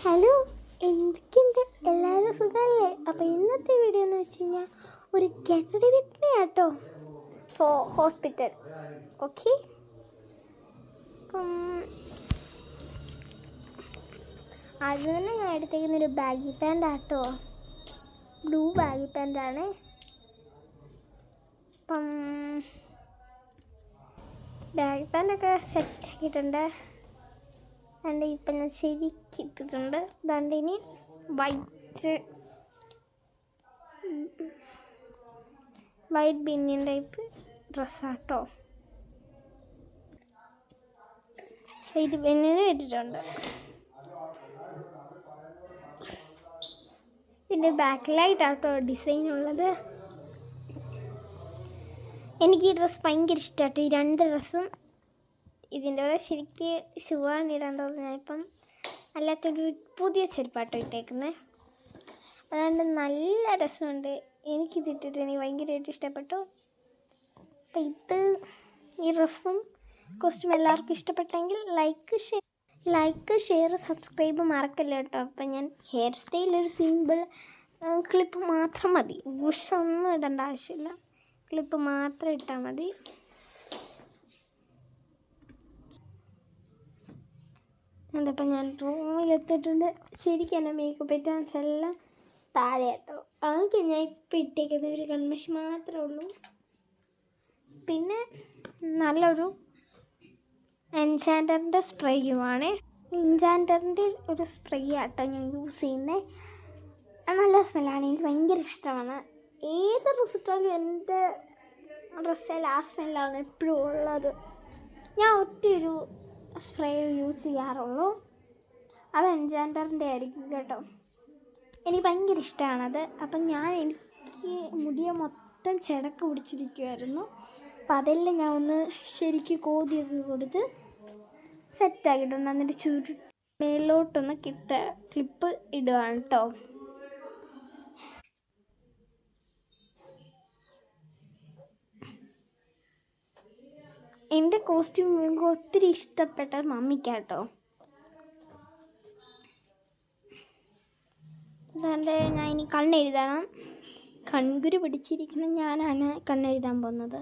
Hello, എന്തൊക്കെയുണ്ട്? എല്ലാവരും സുഖമല്ലേ? അപ്പോൾ ഇന്നത്തെ വീഡിയോ എന്ന് വെച്ച് കഴിഞ്ഞാൽ ഒരു ഗെറ്റ് റെഡി വിത്ത് മീ ആട്ടോ ഫോർ ഹോസ്പിറ്റൽ. ഓക്കെ, അപ്പം ആദ്യം തന്നെ ഞാൻ എടുത്തേക്കുന്നൊരു ബാഗി പാൻ്റ് ആട്ടോ, ബ്ലൂ ബാഗി പാൻ്റാണ്. അപ്പം ബാഗി പാൻ്റൊക്കെ സെറ്റാക്കിയിട്ടുണ്ട്. ദാണ്ട് ഇപ്പം ഞാൻ ശരിക്കിട്ടിട്ടുണ്ട്. ദാണ്ട് ഇനി വൈറ്റ് ബിന്നിയൻ ടൈപ്പ് ഡ്രസ്സാട്ടോ. വൈറ്റ് ബിന്നിയനും ഇട്ടിട്ടുണ്ട്. ഇതിൻ്റെ ബാക്കിലായിട്ടാട്ടോ ഡിസൈൻ ഉള്ളത്. എനിക്ക് ഈ ഡ്രസ്സ് ഭയങ്കര ഇഷ്ടമാട്ടോ, ഈ രണ്ട് ഡ്രസ്സും. ഇതിൻ്റെ കൂടെ ശരിക്ക് ഷൂവാണ് ഇടേണ്ടത്. ഞാനിപ്പം അല്ലാത്തൊരു പുതിയ ചെരുപ്പാട്ടോ ഇട്ടേക്കുന്നത്. അതുകൊണ്ട് നല്ല രസമുണ്ട്. എനിക്കിതിട്ടിട്ട് എനിക്ക് ഭയങ്കരമായിട്ട് ഇഷ്ടപ്പെട്ടു. അപ്പം ഈ ഡ്രസ്സും കോസ്റ്റ്യൂം എല്ലാവർക്കും ഇഷ്ടപ്പെട്ടെങ്കിൽ ലൈക്ക് ഷെയർ സബ്സ്ക്രൈബ് മറക്കല്ല കേട്ടോ. അപ്പം ഞാൻ ഹെയർ സ്റ്റൈൽ ഒരു സിമ്പിൾ ക്ലിപ്പ് മാത്രം മതി, ഒന്നും ഇടേണ്ട ആവശ്യമില്ല, ക്ലിപ്പ് മാത്രം ഇട്ടാൽ മതി. അതപ്പം ഞാൻ റൂമിലെത്തിയിട്ടുണ്ട്. ശരിക്കും എൻ്റെ മേക്കപ്പ് ഐറ്റംസ് എല്ലാം താഴെ കേട്ടോ. അതൊക്കെ ഞാൻ ഇപ്പം ഇട്ടേക്കുന്നത് ഒരു കൺമഷി മാത്രമേ ഉള്ളൂ. പിന്നെ നല്ലൊരു എൻചാൻഡറിൻ്റെ സ്പ്രേയുമാണ്. എൻചാൻഡറിൻ്റെ ഒരു സ്പ്രേ ആട്ടോ ഞാൻ യൂസ് ചെയ്യുന്നത്. നല്ല സ്മെല്ലാണ്, എനിക്ക് ഭയങ്കര ഇഷ്ടമാണ്. ഏത് ഡ്രസ്സ് ഇട്ടാലും എൻ്റെ ഡ്രസ്സിൽ ആ സ്മെല്ലാണ് എപ്പോഴും ഉള്ളത്. ഞാൻ ഒറ്റയൊരു സ്പ്രേ യൂസ് ചെയ്യാറുള്ളൂ, അത് എൻചാൻഡറിൻ്റെ ആയിരിക്കും കേട്ടോ. എനിക്ക് ഭയങ്കര ഇഷ്ടമാണത്. അപ്പം എനിക്ക് മുടിയെ മൊത്തം ചെടക്ക് പിടിച്ചിരിക്കുമായിരുന്നു. അപ്പം അതെല്ലാം ഞാൻ ഒന്ന് ശരിക്ക് കോതിയൊക്കെ കൊടുത്ത് സെറ്റാക്കിയിട്ടുണ്ട്. എന്നിട്ട് മേലോട്ടൊന്ന് ക്ലിപ്പ് ഇടുകയാണ് കേട്ടോ. എൻ്റെ കോസ്റ്റ്യൂം എനിക്ക് ഒത്തിരി ഇഷ്ടപ്പെട്ട മമ്മിക്കാട്ടോ. അതുകൊണ്ട് ഞാൻ ഇനി കണ്ണെഴുതണം. കൺകുരു പിടിച്ചിരിക്കുന്ന ഞാനാണ് കണ്ണെഴുതാൻ പോകുന്നത്.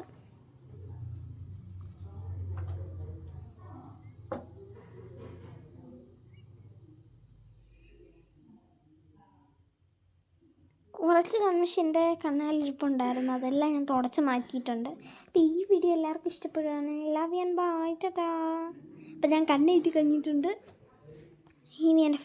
കുറച്ച് കൺമഷി എൻ്റെ കണ്ണാലിരിപ്പുണ്ടായിരുന്നു, അതെല്ലാം ഞാൻ തുടച്ച് മാറ്റിയിട്ടുണ്ട്. അപ്പോൾ ഈ വീഡിയോ എല്ലാവർക്കും ഇഷ്ടപ്പെടുകയാണെങ്കിൽ ലവ് ആൻഡ് ബൈ, ടാറ്റാ. അപ്പോൾ ഞാൻ കണ്ണെഴുതി കഴിഞ്ഞിട്ടുണ്ട്. ഇനി എൻ്റെ